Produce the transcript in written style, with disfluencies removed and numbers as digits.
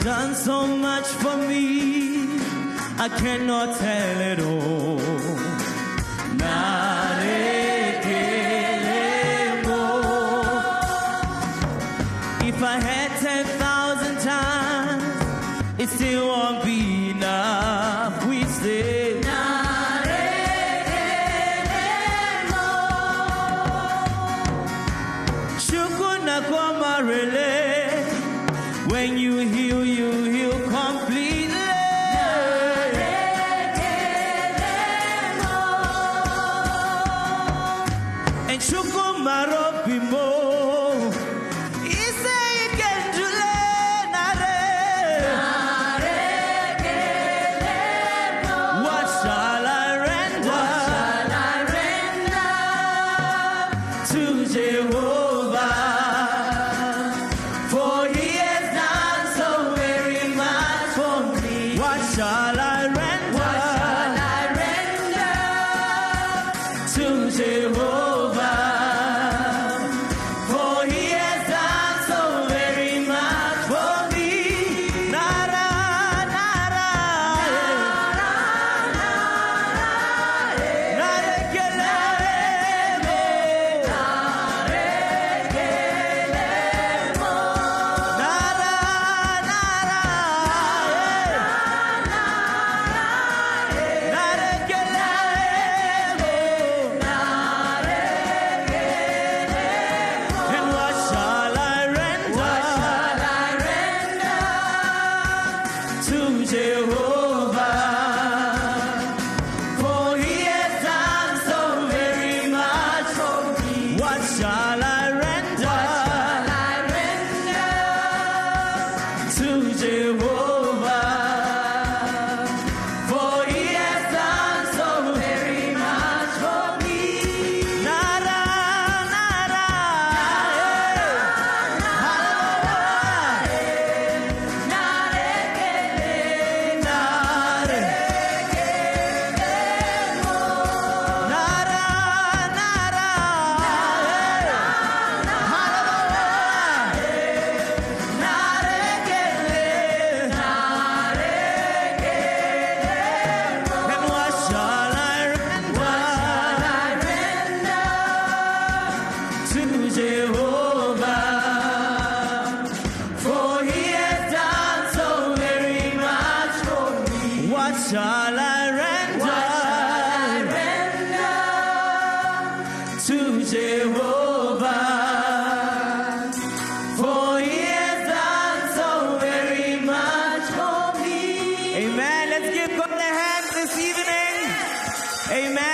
done so much for me, I cannot tell it all. If I had 10,000 times, it still won't be enough. We say when you heal completely. And Chukumaro Bimo, he say you can do what shall I render to Jehovah? For he has done so very much for me. What shall I render to Jehovah? For he has done so very much for me. Nara, nara, Jehovah, for he has done so very much for me. What shall I render to Jehovah? For he has done so very much for me. Nara, nara, Jehovah, for he has done so very much for me. What shall I render to Jehovah? For he has done so very much for me. Amen. Let's give God a hand this evening. Amen.